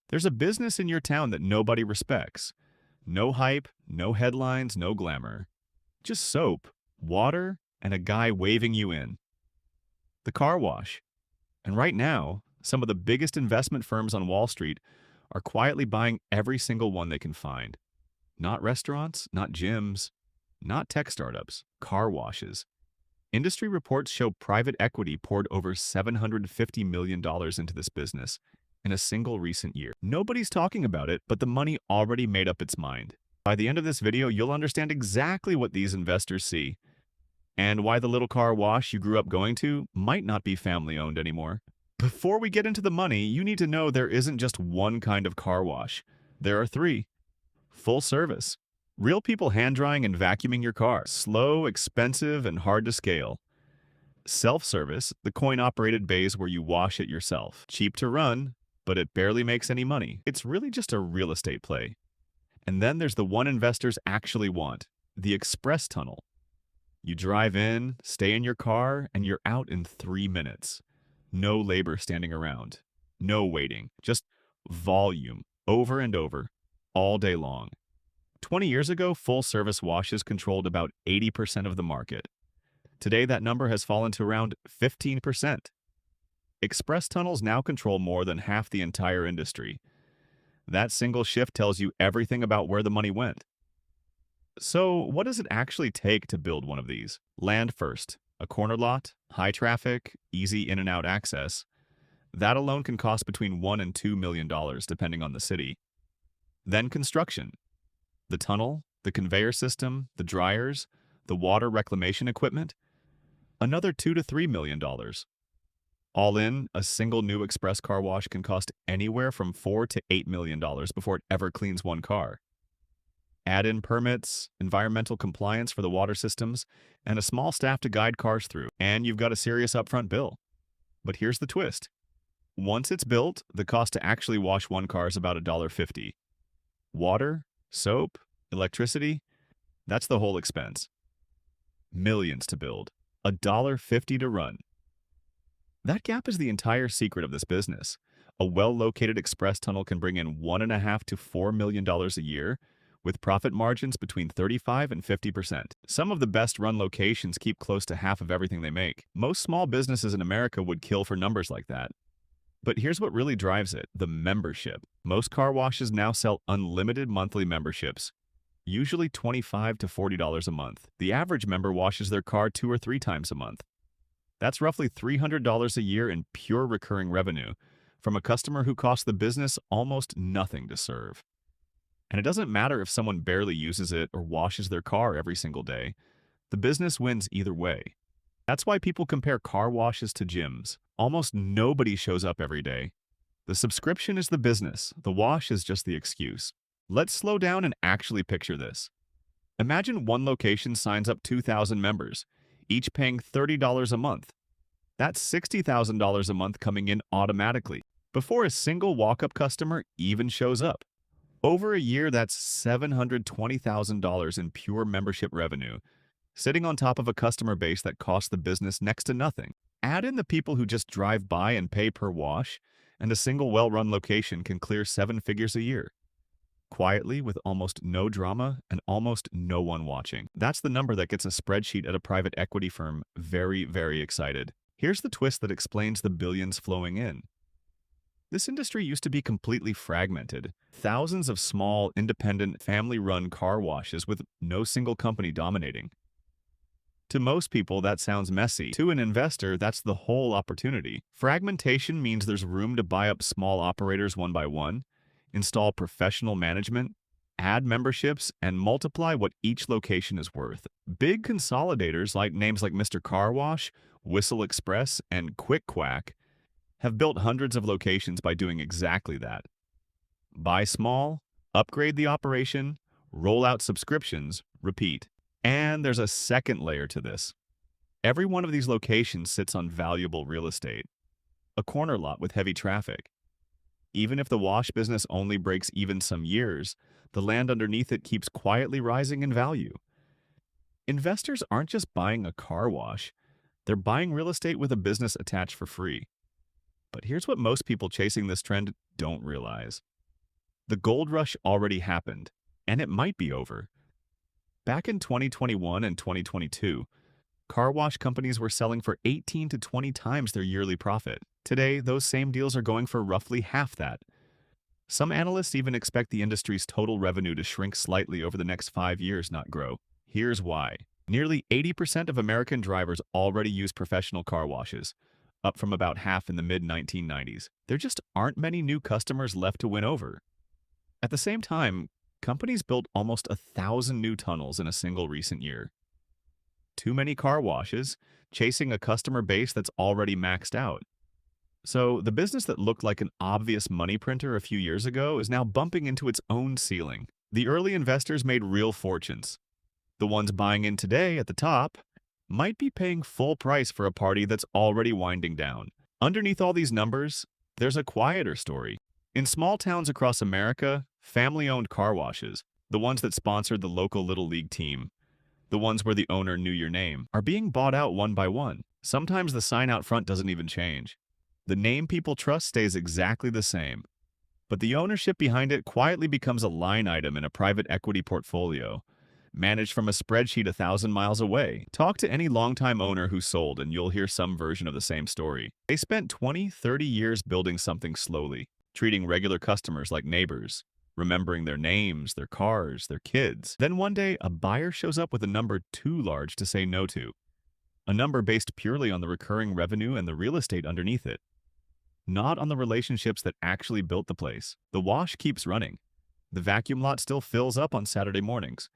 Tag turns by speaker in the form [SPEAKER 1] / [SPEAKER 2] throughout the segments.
[SPEAKER 1] There's a business in your town that nobody respects. No hype, no headlines, no glamour. Just soap, water, and a guy waving you in. The car wash. And right now, some of the biggest investment firms on Wall Street are quietly buying every single one they can find. Not restaurants, not gyms, not tech startups, car washes. Industry reports show private equity poured over $750 million into this business in a single recent year. Nobody's talking about it, but the money already made up its mind. By the end of this video, you'll understand exactly what these investors see and why the little car wash you grew up going to might not be family-owned anymore. Before we get into the money, you need to know there isn't just one kind of car wash. There are three. Full service. Real people hand-drying and vacuuming your car. Slow, expensive, and hard to scale. Self-service, the coin-operated bays where you wash it yourself. Cheap to run, but it barely makes any money. It's really just a real estate play. And then there's the one investors actually want, the express tunnel. You drive in, stay in your car, and you're out in 3 minutes. No labor standing around. No waiting. Just volume, over and over, all day long. 20 years ago, full-service washes controlled about 80% of the market. Today, that number has fallen to around 15%. Express tunnels now control more than half the entire industry. That single shift tells you everything about where the money went. So, what does it actually take to build one of these? Land first. A corner lot, high traffic, easy in and out access. That alone can cost between $1 and $2 million, depending on the city. Then construction. The tunnel, the conveyor system, the dryers, the water reclamation equipment. Another $2 to $3 million. All in, a single new express car wash can cost anywhere from $4 to $8 million before it ever cleans one car. Add in permits, environmental compliance for the water systems, and a small staff to guide cars through, and you've got a serious upfront bill. But here's the twist. Once it's built, the cost to actually wash one car is about $1.50. Water, soap, electricity, that's the whole expense. Millions to build, $1.50 to run. That gap is the entire secret of this business. A well-located express tunnel can bring in $1.5 to $4 million a year, with profit margins between 35 and 50%. Some of the best-run locations keep close to half of everything they make. Most small businesses in America would kill for numbers like that. But here's what really drives it, the membership. Most car washes now sell unlimited monthly memberships, usually $25 to $40 a month. The average member washes their car 2 or 3 times a month. That's roughly $300 a year in pure recurring revenue from a customer who costs the business almost nothing to serve. And it doesn't matter if someone barely uses it or washes their car every single day. The business wins either way. That's why people compare car washes to gyms. Almost nobody shows up every day. The subscription is the business. The wash is just the excuse. Let's slow down and actually picture this. Imagine one location signs up 2,000 members, each paying $30 a month. That's $60,000 a month coming in automatically, before a single walk-up customer even shows up. Over a year, that's $720,000 in pure membership revenue, sitting on top of a customer base that costs the business next to nothing. Add in the people who just drive by and pay per wash, and a single well-run location can clear 7 figures a year. Quietly, with almost no drama and almost no one watching. That's the number that gets a spreadsheet at a private equity firm very, very excited. Here's the twist that explains the billions flowing in. This industry used to be completely fragmented. Thousands of small, independent, family-run car washes with no single company dominating. To most people, that sounds messy. To an investor, that's the whole opportunity. Fragmentation means there's room to buy up small operators one by one, install professional management, add memberships, and multiply what each location is worth. Big consolidators like names like Mr. Car Wash, Whistle Express, and 𝐓𝐴 have built hundreds of locations by doing exactly that. Buy small, upgrade the operation, roll out subscriptions, repeat. And there's a second layer to this. Every one of these locations sits on valuable real estate, a corner lot with heavy traffic. Even if the wash business only breaks even some years, the land underneath it keeps quietly rising in value. Investors aren't just buying a car wash, they're buying real estate with a business attached for free. But here's what most people chasing this trend don't realize. The gold rush already happened, and it might be over. Back in 2021 and 2022, car wash companies were selling for 18 to 20 times their yearly profit. Today, those same deals are going for roughly half that. Some analysts even expect the industry's total revenue to shrink slightly over the next 5 years, not grow. Here's why. Nearly 80% of American drivers already use professional car washes, up from about half in the mid-1990s. There just aren't many new customers left to win over. At the same time, companies built almost 1,000 new tunnels in a single recent year. Too many car washes, chasing a customer base that's already maxed out. So the business that looked like an obvious money printer a few years ago is now bumping into its own ceiling. The early investors made real fortunes. The ones buying in today at the top might be paying full price for a party that's already winding down. Underneath all these numbers, there's a quieter story. In small towns across America, family-owned car washes, the ones that sponsored the local Little League team, the ones where the owner knew your name, are being bought out one by one. Sometimes the sign out front doesn't even change. The name people trust stays exactly the same, but the ownership behind it quietly becomes a line item in a private equity portfolio, managed from a spreadsheet 1,000 miles away. Talk to any longtime owner who sold and you'll hear some version of the same story. They spent 20, 30 years building something slowly, treating regular customers like neighbors, remembering their names, their cars, their kids. Then one day, a buyer shows up with a number too large to say no to, a number based purely on the recurring revenue and the real estate underneath it, not on the relationships that actually built the place. The wash keeps running. The vacuum lot still fills up on Saturday mornings.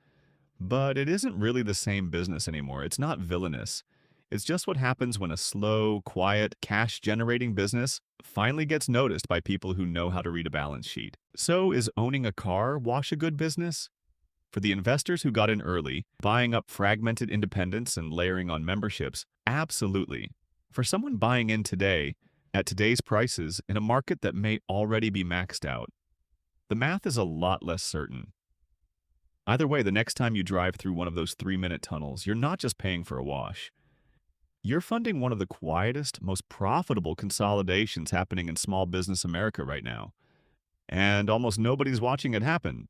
[SPEAKER 1] But it isn't really the same business anymore. It's not villainous. It's just what happens when a slow, quiet, cash-generating business finally gets noticed by people who know how to read a balance sheet. So is owning a car wash a good business? For the investors who got in early, buying up fragmented independents and layering on memberships, absolutely. For someone buying in today, at today's prices, in a market that may already be maxed out, the math is a lot less certain. Either way, the next time you drive through one of those 3-minute tunnels, you're not just paying for a wash. You're funding one of the quietest, most profitable consolidations happening in small business America right now. And almost nobody's watching it happen.